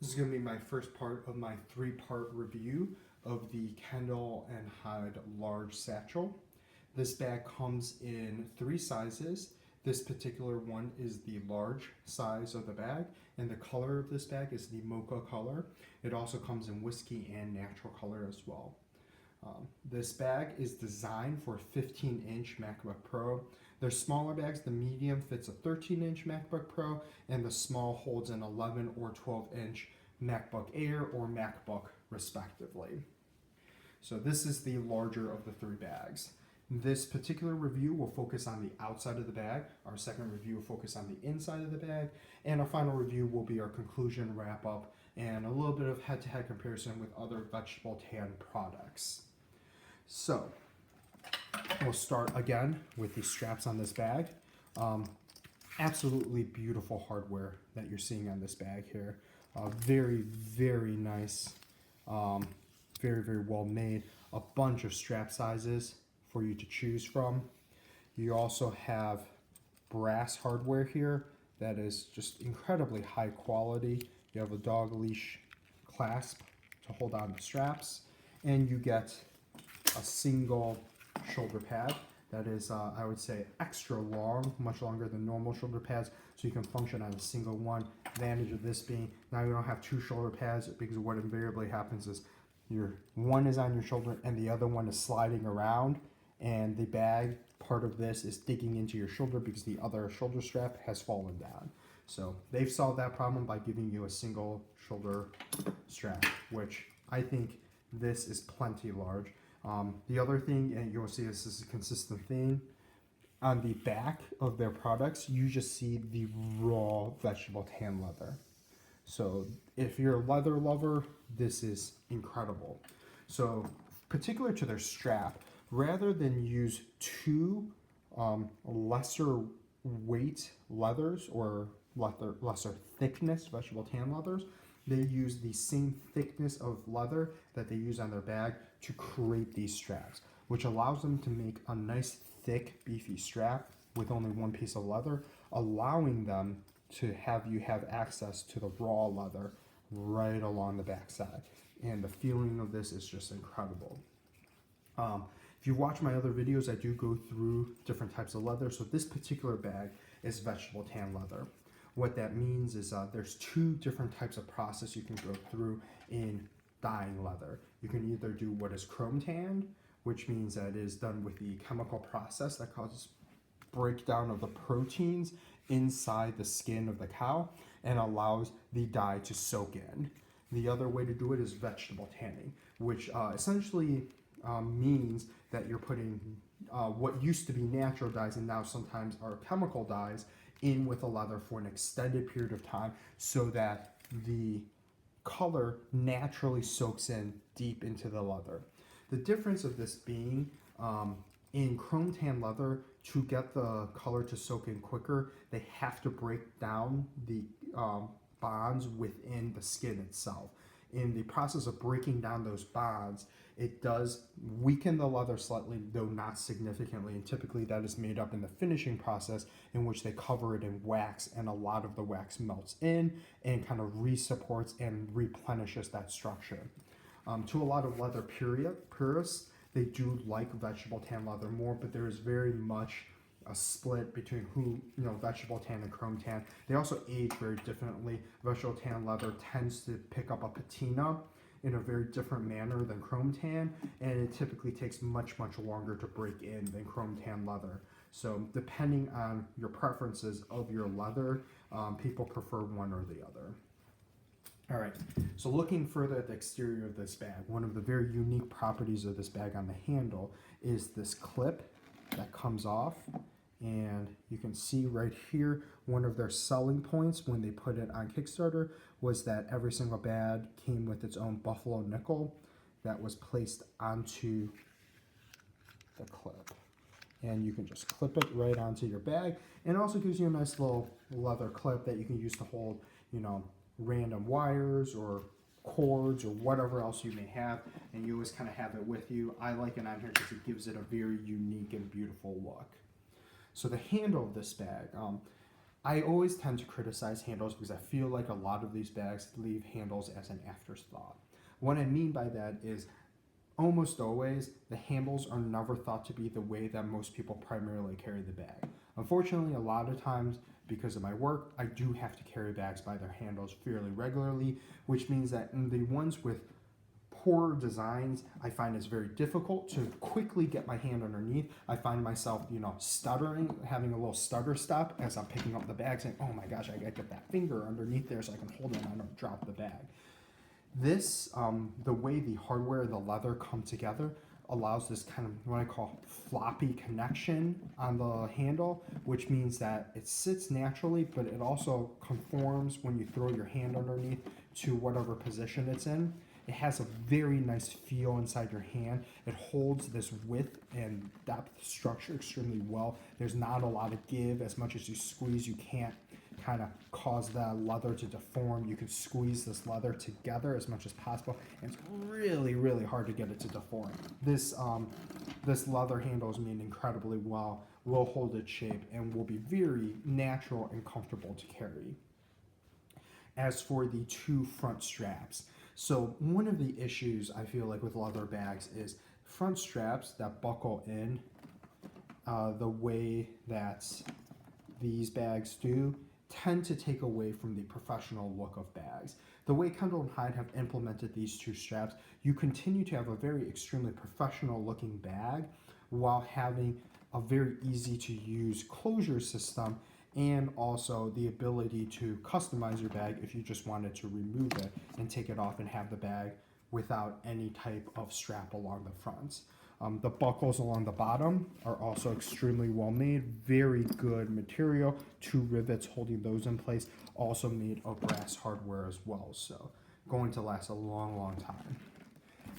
This is going to be my first part of my three-part review of the Kendal and Hyde large satchel. This bag comes in three sizes. This particular one is the large size of the bag, and the color of this bag is the Mocha color. It also comes in whiskey and natural color as well. This bag is designed for a 15-inch MacBook Pro. There's smaller bags. The medium fits a 13-inch MacBook Pro, and the small holds an 11 or 12-inch MacBook Air or MacBook, respectively. So this is the larger of the three bags. This particular review will focus on the outside of the bag. Our second review will focus on the inside of the bag. And our final review will be our conclusion, wrap-up, and a little bit of head-to-head comparison with other vegetable tan products. So, we'll start again with the straps on this bag. Absolutely beautiful hardware that you're seeing on this bag here. Very, very nice. Very, very well made. A bunch of strap sizes for you to choose from. You also have brass hardware here that is just incredibly high quality. You have a dog leash clasp to hold on the straps, and you get a single shoulder pad that is, I would say, extra long, much longer than normal shoulder pads, so you can function on a single one. Advantage of this being, now you don't have two shoulder pads, because what invariably happens is one is on your shoulder and the other one is sliding around, and the bag part of this is digging into your shoulder because the other shoulder strap has fallen down. So they've solved that problem by giving you a single shoulder strap, which I think this is plenty large. The other thing, and you'll see this is a consistent theme, on the back of their products, you just see the raw vegetable tan leather. So if you're a leather lover, this is incredible. So particular to their strap, rather than use two lesser weight leathers or lesser thickness vegetable tan leathers, they use the same thickness of leather that they use on their bag to create these straps, which allows them to make a nice thick beefy strap with only one piece of leather, allowing them to have access to the raw leather right along the backside. And the feeling of this is just incredible. If you watch my other videos, I do go through different types of leather. So this particular bag is vegetable tan leather. What that means is there's two different types of process you can go through in dyeing leather. You can either do what is chrome tanned, which means that it is done with the chemical process that causes breakdown of the proteins inside the skin of the cow and allows the dye to soak in. The other way to do it is vegetable tanning, which essentially means that you're putting what used to be natural dyes and now sometimes are chemical dyes in with the leather for an extended period of time so that the color naturally soaks in deep into the leather. The difference of this being in chrome tan leather, to get the color to soak in quicker, they have to break down the bonds within the skin itself. In the process of breaking down those bonds, it does weaken the leather slightly, though not significantly, and typically that is made up in the finishing process in which they cover it in wax, and a lot of the wax melts in and kind of re-supports and replenishes that structure. To a lot of leather purists, they do like vegetable tan leather more, but there is very much a split between vegetable tan and chrome tan. They also age very differently. Vegetable tan leather tends to pick up a patina in a very different manner than chrome tan, and it typically takes much, much longer to break in than chrome tan leather. So depending on your preferences of your leather, people prefer one or the other. All right, so looking further at the exterior of this bag, one of the very unique properties of this bag on the handle is this clip that comes off, and you can see right here, one of their selling points when they put it on Kickstarter was that every single bag came with its own buffalo nickel that was placed onto the clip. And you can just clip it right onto your bag, and it also gives you a nice little leather clip that you can use to hold, random wires or cords or whatever else you may have, and you always kind of have it with you. I like it on here because it gives it a very unique and beautiful look. So the handle of this bag, I always tend to criticize handles because I feel like a lot of these bags leave handles as an afterthought. What I mean by that is almost always the handles are never thought to be the way that most people primarily carry the bag. Unfortunately, a lot of times because of my work, I do have to carry bags by their handles fairly regularly, which means that in the ones with poor designs, I find it's very difficult to quickly get my hand underneath. I find myself, stuttering, having a little stutter stop as I'm picking up the bag, saying, "Oh my gosh, I gotta get that finger underneath there so I can hold it and I don't drop the bag." This, the way the hardware and the leather come together, allows this kind of what I call floppy connection on the handle, which means that it sits naturally, but it also conforms when you throw your hand underneath to whatever position it's in. It has a very nice feel inside your hand. It holds this width and depth structure extremely well. There's not a lot of give. As much as you squeeze, you can't kind of cause the leather to deform. You can squeeze this leather together as much as possible, and it's really, really hard to get it to deform. This leather handles me incredibly well, will hold its shape, and will be very natural and comfortable to carry. As for the two front straps, so one of the issues I feel like with leather bags is front straps that buckle in the way that these bags do tend to take away from the professional look of bags. The way Kendal and Hyde have implemented these two straps, you continue to have a very extremely professional looking bag while having a very easy to use closure system, and also the ability to customize your bag if you just wanted to remove it and take it off and have the bag without any type of strap along the fronts. The buckles along the bottom are also extremely well made, very good material. Two rivets holding those in place, also made of brass hardware as well, so going to last a long, long time.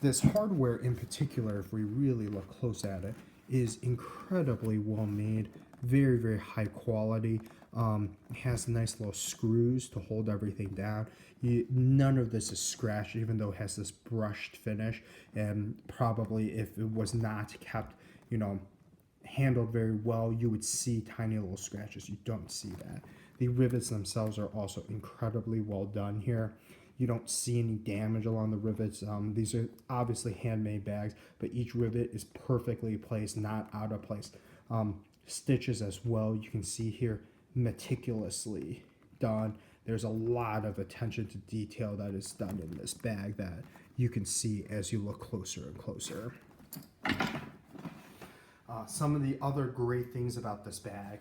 This hardware in particular, if we really look close at it, is incredibly well made, very, very high quality. It has nice little screws to hold everything down. None of this is scratched, even though it has this brushed finish. And probably if it was not kept, handled very well, you would see tiny little scratches. You don't see that. The rivets themselves are also incredibly well done here. You don't see any damage along the rivets. These are obviously handmade bags, but each rivet is perfectly placed, not out of place. Stitches as well, you can see here, meticulously done. There's a lot of attention to detail that is done in this bag that you can see as you look closer and closer. Some of the other great things about this bag,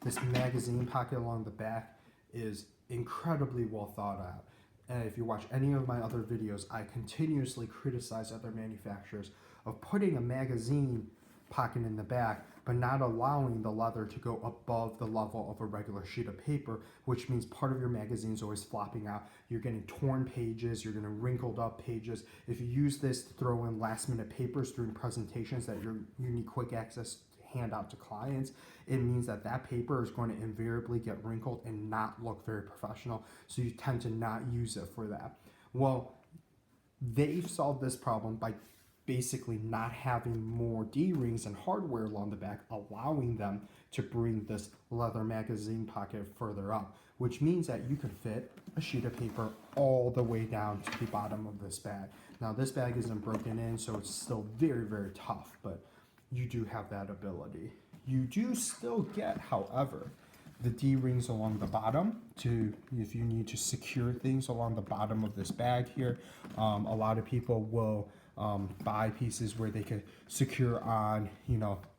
this magazine pocket along the back is incredibly well thought out. And if you watch any of my other videos, I continuously criticize other manufacturers of putting a magazine pocket in the back, but not allowing the leather to go above the level of a regular sheet of paper, which means part of your magazine is always flopping out. You're getting torn pages, you're getting wrinkled up pages. If you use this to throw in last minute papers during presentations that you need quick access to hand out to clients, it means that that paper is going to invariably get wrinkled and not look very professional, so you tend to not use it for that. Well, they've solved this problem by basically not having more D-rings and hardware along the back, allowing them to bring this leather magazine pocket further up, which means that you can fit a sheet of paper all the way down to the bottom of this bag. Now this bag isn't broken in, so it's still very, very tough, but you do have that ability. You do still get, however, the D-rings along the bottom to, if you need to secure things along the bottom of this bag here. A lot of people will buy pieces where they could secure on,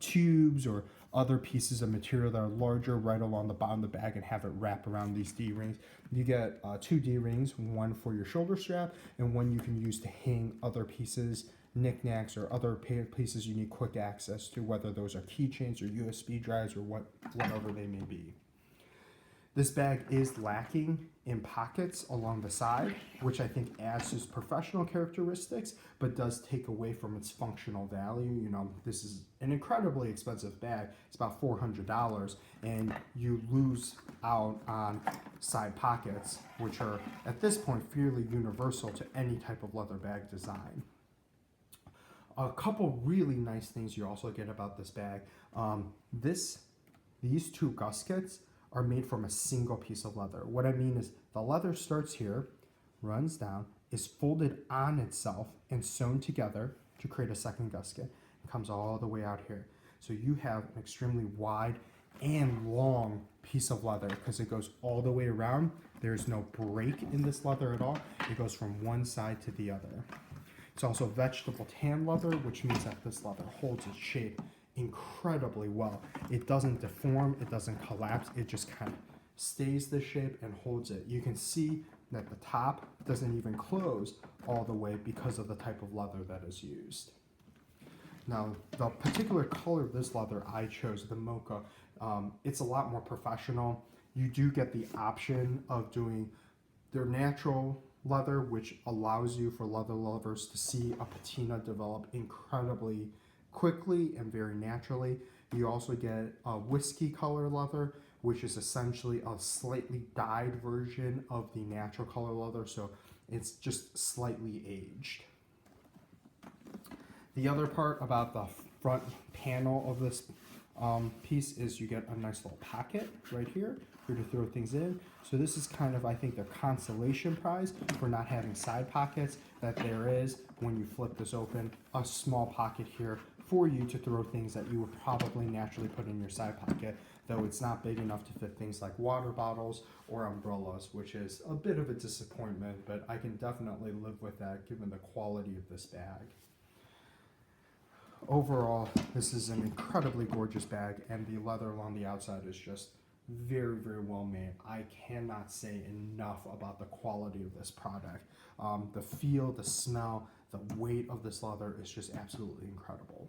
tubes or other pieces of material that are larger right along the bottom of the bag and have it wrap around these D-rings. You get two D-rings, one for your shoulder strap and one you can use to hang other pieces, knickknacks, or other pieces you need quick access to, whether those are keychains or USB drives or whatever they may be. This bag is lacking in pockets along the side, which I think adds to its professional characteristics, but does take away from its functional value. This is an incredibly expensive bag. It's about $400, and you lose out on side pockets, which are at this point fairly universal to any type of leather bag design. A couple really nice things you also get about this bag. These two guskets are made from a single piece of leather. What I mean is the leather starts here, runs down, is folded on itself and sewn together to create a second gusset. It comes all the way out here. So you have an extremely wide and long piece of leather because it goes all the way around. There's no break in this leather at all. It goes from one side to the other. It's also vegetable tan leather, which means that this leather holds its shape incredibly well. It doesn't deform, it doesn't collapse, it just kind of stays the shape and holds it. You can see that the top doesn't even close all the way because of the type of leather that is used. Now, the particular color of this leather I chose, the Mocha, it's a lot more professional. You do get the option of doing their natural leather, which allows you for leather lovers to see a patina develop incredibly quickly and very naturally. You also get a whiskey color leather, which is essentially a slightly dyed version of the natural color leather, so it's just slightly aged. The other part about the front panel of this piece is you get a nice little pocket right here for you to throw things in. So this is kind of, I think, the consolation prize for not having side pockets, that there is, when you flip this open, a small pocket here for you to throw things that you would probably naturally put in your side pocket, though it's not big enough to fit things like water bottles or umbrellas, which is a bit of a disappointment, but I can definitely live with that given the quality of this bag. Overall, this is an incredibly gorgeous bag, and the leather along the outside is just very, very well made. I cannot say enough about the quality of this product. The feel, the smell, the weight of this leather is just absolutely incredible.